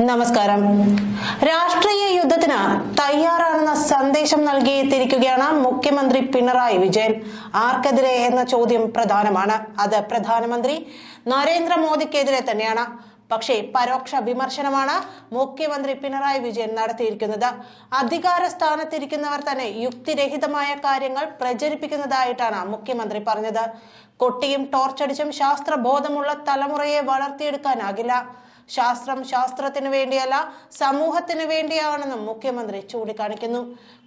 നമസ്കാരം. രാഷ്ട്രീയ യുദ്ധത്തിന് തയ്യാറാണെന്ന സന്ദേശം നൽകിയെത്തിയിരിക്കുകയാണ് മുഖ്യമന്ത്രി പിണറായി വിജയൻ. ആർക്കെതിരെ എന്ന ചോദ്യം പ്രധാനമാണ്. അത് പ്രധാനമന്ത്രി നരേന്ദ്രമോദിക്കെതിരെ തന്നെയാണ്. പക്ഷേ പരോക്ഷ വിമർശനമാണ് മുഖ്യമന്ത്രി പിണറായി വിജയൻ നടത്തിയിരിക്കുന്നത്. അധികാര സ്ഥാനത്തിരിക്കുന്നവർ തന്നെ യുക്തിരഹിതമായ കാര്യങ്ങൾ പ്രചരിപ്പിക്കുന്നതായിട്ടാണ് മുഖ്യമന്ത്രി പറഞ്ഞത്. കൊട്ടിയും ടോർച്ചടിച്ചും ശാസ്ത്രബോധമുള്ള തലമുറയെ വളർത്തിയെടുക്കാനാകില്ല. ശാസ്ത്രം ശാസ്ത്രത്തിന് വേണ്ടിയല്ല, സമൂഹത്തിന് വേണ്ടിയാണെന്നും മുഖ്യമന്ത്രി ചൂണ്ടിക്കാണിക്കുന്നു.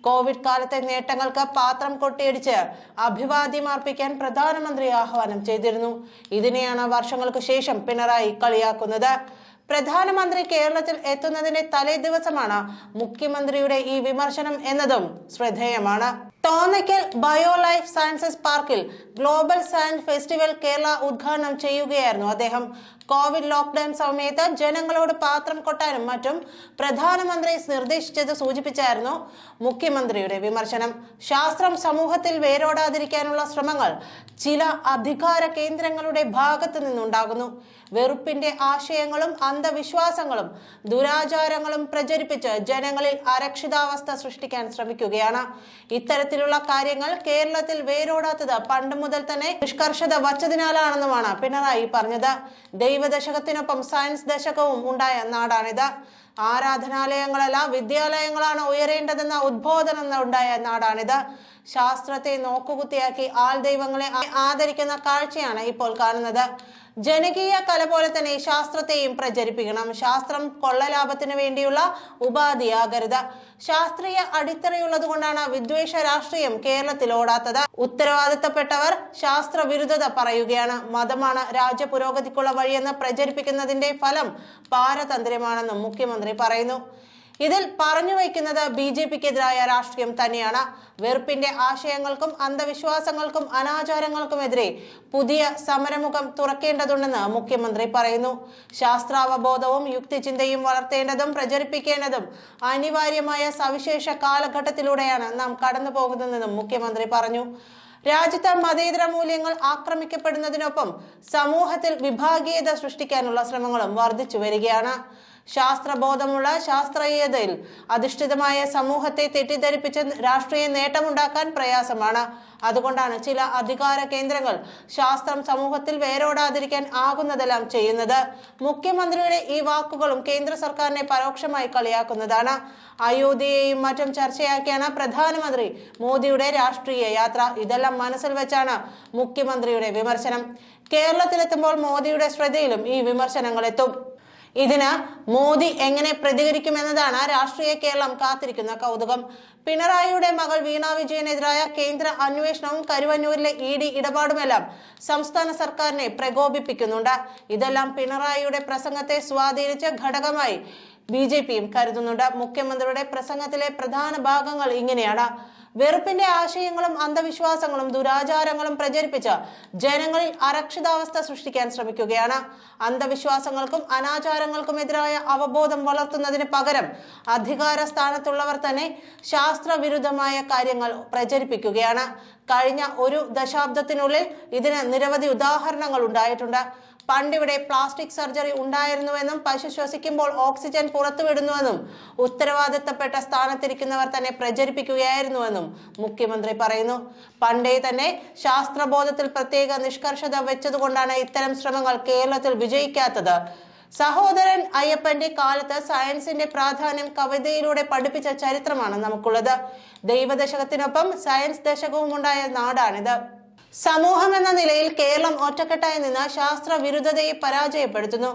കോവിഡ് കാലത്തെ നേട്ടങ്ങൾക്ക് പാത്രം കൊട്ടിയടിച്ച് അഭിവാദ്യം അർപ്പിക്കാൻ പ്രധാനമന്ത്രി ആഹ്വാനം ചെയ്തിരുന്നു. ഇതിനെയാണ് വർഷങ്ങൾക്ക് ശേഷം പിണറായി കളിയാക്കുന്നത്. പ്രധാനമന്ത്രി കേരളത്തിൽ എത്തുന്നതിന്റെ തലേ ദിവസമാണ് മുഖ്യമന്ത്രിയുടെ ഈ വിമർശനം എന്നതും ശ്രദ്ധേയമാണ്. തോന്നയ്ക്കൽ ബയോ ലൈഫ് സയൻസസ് പാർക്കിൽ ഗ്ലോബൽ സയൻസ് ഫെസ്റ്റിവൽ കേരള ഉദ്ഘാടനം ചെയ്യുകയായിരുന്നു അദ്ദേഹം. കോവിഡ് ലോക്ക്ഡൌൺ സമയത്ത് ജനങ്ങളോട് പാത്രം കൊട്ടാനും മറ്റും പ്രധാനമന്ത്രി നിർദ്ദേശിച്ചത് സൂചിപ്പിച്ചായിരുന്നു മുഖ്യമന്ത്രിയുടെ വിമർശനം. ശാസ്ത്രം സമൂഹത്തിൽ വേരോടാതിരിക്കാനുള്ള ശ്രമങ്ങൾ ചില അധികാര കേന്ദ്രങ്ങളുടെ ഭാഗത്തു നിന്നുണ്ടാകുന്നു. വെറുപ്പിന്റെ ആശയങ്ങളും അന്ധവിശ്വാസങ്ങളും ദുരാചാരങ്ങളും പ്രചരിപ്പിച്ച് ജനങ്ങളിൽ അരക്ഷിതാവസ്ഥ സൃഷ്ടിക്കാൻ ശ്രമിക്കുകയാണ്. ഇത്തരത്തിലുള്ള കാര്യങ്ങൾ കേരളത്തിൽ വേരോടാത്തത് പണ്ട് മുതൽ തന്നെ നിഷ്കർഷത വച്ചതിനാലാണെന്നുമാണ് പിണറായി പറഞ്ഞത്. ദൈവദശകത്തിനൊപ്പം സയൻസ് ദശകവും ഉണ്ടായ നാടാണിത്. ആരാധനാലയങ്ങളല്ല, വിദ്യാലയങ്ങളാണ് ഉയരേണ്ടതെന്ന ഉദ്ബോധനം ഉണ്ടായ നാടാണിത്. ശാസ്ത്രത്തെ നോക്കുകുത്തിയാക്കി ആൾ ദൈവങ്ങളെ ആദരിക്കുന്ന കാഴ്ചയാണ് ഇപ്പോൾ കാണുന്നത്. ജനകീയ കല പോലെ തന്നെ ശാസ്ത്രത്തെയും പ്രചരിപ്പിക്കണം. ശാസ്ത്രം കൊള്ളലാഭത്തിന് വേണ്ടിയുള്ള ഉപാധിയാകരുത്. ശാസ്ത്രീയ അടിത്തറയുള്ളത് കൊണ്ടാണ് വിദ്വേഷ രാഷ്ട്രീയം കേരളത്തിൽ ഓടാത്തത്. ഉത്തരവാദിത്തപ്പെട്ടവർ ശാസ്ത്ര വിരുദ്ധത പറയുകയാണ്. മതമാണ് രാജ്യ പുരോഗതിക്കുള്ള വഴിയെന്ന് പ്രചരിപ്പിക്കുന്നതിന്റെ ഫലം പാരതന്ത്ര്യമാണെന്നും മുഖ്യമന്ത്രി പറയുന്നു. ഇതിൽ പറഞ്ഞു വയ്ക്കുന്നത് BJPക്കെതിരായ രാഷ്ട്രീയം തന്നെയാണ്. വെറുപ്പിന്റെ ആശയങ്ങൾക്കും അന്ധവിശ്വാസങ്ങൾക്കും അനാചാരങ്ങൾക്കുമെതിരെ പുതിയ സമരമുഖം തുറക്കേണ്ടതുണ്ടെന്ന് മുഖ്യമന്ത്രി പറയുന്നു. ശാസ്ത്രാവബോധവും യുക്തിചിന്തയും വളർത്തേണ്ടതും പ്രചരിപ്പിക്കേണ്ടതും അനിവാര്യമായ സവിശേഷ കാലഘട്ടത്തിലൂടെയാണ് നാം കടന്നു പോകുന്നതെന്നും മുഖ്യമന്ത്രി പറഞ്ഞു. രാജ്യത്തെ മതേതര മൂല്യങ്ങൾ ആക്രമിക്കപ്പെടുന്നതിനൊപ്പം സമൂഹത്തിൽ വിഭാഗീയത സൃഷ്ടിക്കാനുള്ള ശ്രമങ്ങളും വർദ്ധിച്ചു വരികയാണ്. ശാസ്ത്രബോധമുള്ള ശാസ്ത്രീയതയിൽ അധിഷ്ഠിതമായ സമൂഹത്തെ തെറ്റിദ്ധരിപ്പിച്ച് രാഷ്ട്രീയ നേട്ടമുണ്ടാക്കാൻ പ്രയാസമാണ്. അതുകൊണ്ടാണ് ചില അധികാര കേന്ദ്രങ്ങൾ ശാസ്ത്രം സമൂഹത്തിൽ വേരോടാതിരിക്കാൻ ആകുന്നതെല്ലാം ചെയ്യുന്നത്. മുഖ്യമന്ത്രിയുടെ ഈ വാക്കുകളും കേന്ദ്ര സർക്കാരിനെ പരോക്ഷമായി കളിയാക്കുന്നതാണ്. അയോധ്യയെയും മറ്റും ചർച്ചയാക്കിയാണ് പ്രധാനമന്ത്രി മോദിയുടെ രാഷ്ട്രീയ യാത്ര. ഇതെല്ലാം മനസ്സിൽ വെച്ചാണ് മുഖ്യമന്ത്രിയുടെ വിമർശനം. കേരളത്തിലെത്തുമ്പോൾ മോദിയുടെ ശ്രദ്ധയിലും ഈ വിമർശനങ്ങൾ എത്തും. ഇതിന് മോദി എങ്ങനെ പ്രതികരിക്കുമെന്നതാണ് രാഷ്ട്രീയ കേരളം കാത്തിരിക്കുന്ന കൗതുകം. പിണറായിയുടെ മകൾ വീണ വിജയനെതിരായ കേന്ദ്ര അന്വേഷണവും കരുവന്നൂരിലെ ED ഇടപാടുമെല്ലാം സംസ്ഥാന സർക്കാരിനെ പ്രകോപിപ്പിക്കുന്നുണ്ട്. ഇതെല്ലാം പിണറായിയുടെ പ്രസംഗത്തെ സ്വാധീനിച്ച ഘടകമായി BJPയും കരുതുന്നുണ്ട്. മുഖ്യമന്ത്രിയുടെ പ്രസംഗത്തിലെ പ്രധാന ഭാഗങ്ങൾ ഇങ്ങനെയാണ്. വെറുപ്പിന്റെ ആശയങ്ങളും അന്ധവിശ്വാസങ്ങളും ദുരാചാരങ്ങളും പ്രചരിപ്പിച്ച് ജനങ്ങളിൽ അരക്ഷിതാവസ്ഥ സൃഷ്ടിക്കാൻ ശ്രമിക്കുകയാണ്. അന്ധവിശ്വാസങ്ങൾക്കും അനാചാരങ്ങൾക്കുമെതിരായ അവബോധം വളർത്തുന്നതിന് പകരം അധികാര സ്ഥാനത്തുള്ളവർ തന്നെ ശാസ്ത്രവിരുദ്ധമായ കാര്യങ്ങൾ പ്രചരിപ്പിക്കുകയാണ്. കഴിഞ്ഞ ഒരു ദശാബ്ദത്തിനുള്ളിൽ ഇതിന് നിരവധി ഉദാഹരണങ്ങൾ ഉണ്ടായിട്ടുണ്ട്. പണ്ടിവിടെ പ്ലാസ്റ്റിക് സർജറി ഉണ്ടായിരുന്നുവെന്നും പശു ശ്വസിക്കുമ്പോൾ ഓക്സിജൻ പുറത്തുവിടുന്നുവെന്നും ഉത്തരവാദിത്തപ്പെട്ട സ്ഥാനത്തിരിക്കുന്നവർ തന്നെ പ്രചരിപ്പിക്കുകയായിരുന്നുവെന്നും മുഖ്യമന്ത്രി പറയുന്നു. പണ്ടേ തന്നെ ശാസ്ത്രബോധത്തിൽ പ്രത്യേക നിഷ്കർഷത വെച്ചതുകൊണ്ടാണ് ഇത്തരം ശ്രമങ്ങൾ കേരളത്തിൽ വിജയിക്കാത്തത്. സഹോദരൻ അയ്യപ്പന്റെ കാലത്ത് സയൻസിന്റെ പ്രാധാന്യം കവിതയിലൂടെ പഠിപ്പിച്ച ചരിത്രമാണ് നമുക്കുള്ളത്. ദൈവദശകത്തിനൊപ്പം സയൻസ് ദശകവും ഉണ്ടായ നാടാണിത്. സമൂഹം എന്ന നിലയിൽ കേരളം ഒറ്റക്കെട്ടായി നിന്ന് ശാസ്ത്ര വിരുദ്ധതയെ പരാജയപ്പെടുത്തുന്നു.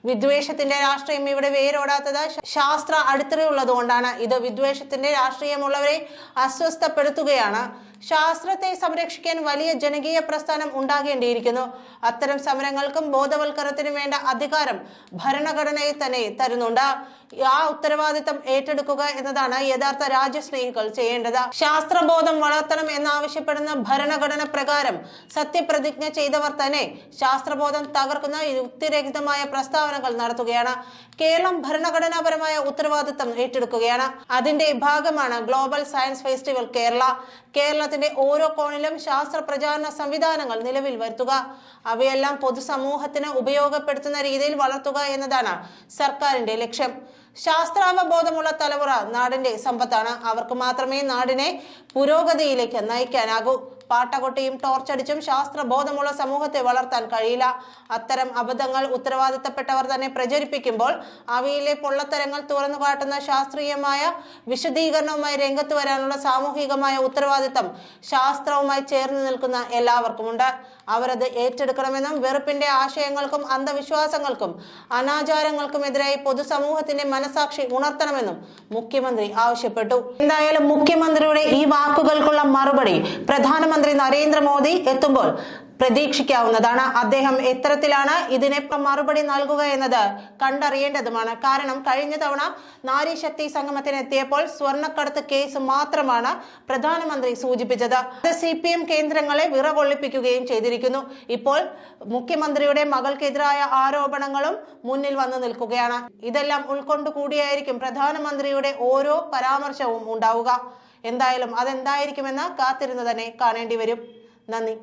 വിദ്വേഷത്തിന്റെ രാഷ്ട്രീയം ഇവിടെ വേരോടാത്തത് ശാസ്ത്ര അടിത്തറയുള്ളതുകൊണ്ടാണ്. ഇത് വിദ്വേഷത്തിന്റെ രാഷ്ട്രീയമുള്ളവരെ അസ്വസ്ഥപ്പെടുത്തുകയാണ്. ശാസ്ത്രത്തെ സംരക്ഷിക്കാൻ വലിയ ജനകീയ പ്രസ്ഥാനം ഉണ്ടാകേണ്ടിയിരിക്കുന്നു. അത്തരം സമരങ്ങൾക്കും ബോധവൽക്കരണത്തിനും വേണ്ട അധികാരം ഭരണഘടനയെ തന്നെ തരുന്നുണ്ട്. ആ ഉത്തരവാദിത്തം ഏറ്റെടുക്കുക എന്നതാണ് യഥാർത്ഥ രാജ്യസ്നേഹികൾ ചെയ്യേണ്ടത്. ശാസ്ത്രബോധം വളർത്തണം എന്നാവശ്യപ്പെടുന്ന ഭരണഘടന പ്രകാരം സത്യപ്രതിജ്ഞ ചെയ്തവർ തന്നെ ശാസ്ത്രബോധം തകർക്കുന്ന യുക്തിരഹിതമായ പ്രസ്താവന പ്രസ്താവനകൾ നടത്തുകയാണ്. കേരളം ഭരണഘടനാപരമായ ഉത്തരവാദിത്തം ഏറ്റെടുക്കുകയാണ്. അതിന്റെ ഭാഗമാണ് ഗ്ലോബൽ സയൻസ് ഫെസ്റ്റിവൽ കേരള. കേരളത്തിന്റെ ഓരോ കോണിലും ശാസ്ത്ര പ്രചാരണ സംവിധാനങ്ങൾ നിലവിൽ വരുത്തുക, അവയെല്ലാം പൊതുസമൂഹത്തിന് ഉപയോഗപ്പെടുത്തുന്ന രീതിയിൽ വളർത്തുക എന്നതാണ് സർക്കാരിന്റെ ലക്ഷ്യം. ശാസ്ത്രാവബോധമുള്ള തലമുറ നാടിന്റെ സമ്പത്താണ്. അവർക്ക് മാത്രമേ നാടിനെ പുരോഗതിയിലേക്ക് നയിക്കാനാകൂ. പാട്ടകൊട്ടിയും ടോർച്ചടിച്ചും ശാസ്ത്രബോധമുള്ള സമൂഹത്തെ വളർത്താൻ കഴിയില്ല. അത്തരം അബദ്ധങ്ങൾ ഉത്തരവാദിത്തപ്പെട്ടവർ തന്നെ പ്രചരിപ്പിക്കുമ്പോൾ അവയിലെ പൊള്ളത്തരങ്ങൾ തുറന്നു കാട്ടുന്ന ശാസ്ത്രീയമായ വിശദീകരണവുമായി രംഗത്ത് വരാനുള്ള സാമൂഹികമായ ഉത്തരവാദിത്തം ശാസ്ത്രവുമായി ചേർന്ന് നിൽക്കുന്ന എല്ലാവർക്കുമുണ്ട്. അവരത് ഏറ്റെടുക്കണമെന്നും വെറുപ്പിന്റെ ആശയങ്ങൾക്കും അന്ധവിശ്വാസങ്ങൾക്കും അനാചാരങ്ങൾക്കും എതിരായി പൊതുസമൂഹത്തിന്റെ മനസാക്ഷി ഉണർത്തണമെന്നും മുഖ്യമന്ത്രി ആവശ്യപ്പെട്ടു. എന്തായാലും മുഖ്യമന്ത്രിയുടെ ഈ വാക്കുകൾക്കുള്ള മറുപടി പ്രധാനമന്ത്രി നരേന്ദ്രമോദി എത്തുമ്പോൾ പ്രതീക്ഷിക്കാവുന്നതാണ്. അദ്ദേഹം എത്തരത്തിലാണ് ഇതിനെ മറുപടി നൽകുക എന്നത് കണ്ടറിയേണ്ടതുമാണ്. കാരണം കഴിഞ്ഞ തവണ നാരീശക്തി സംഗമത്തിന് എത്തിയപ്പോൾ സ്വർണ്ണക്കടത്ത് കേസ് മാത്രമാണ് പ്രധാനമന്ത്രി സൂചിപ്പിച്ചത്. അത് CPM കേന്ദ്രങ്ങളെ വിറകൊള്ളിപ്പിക്കുകയും ചെയ്തിരിക്കുന്നു. ഇപ്പോൾ മുഖ്യമന്ത്രിയുടെ മകൾക്കെതിരായ ആരോപണങ്ങളും മുന്നിൽ വന്നു നിൽക്കുകയാണ്. ഇതെല്ലാം ഉൾക്കൊണ്ടുകൂടിയായിരിക്കും പ്രധാനമന്ത്രിയുടെ ഓരോ പരാമർശവും ഉണ്ടാവുക. എന്തായാലും അതെന്തായിരിക്കുമെന്ന് കാത്തിരുന്ന് തന്നെ കാണേണ്ടി വരും. നന്ദി.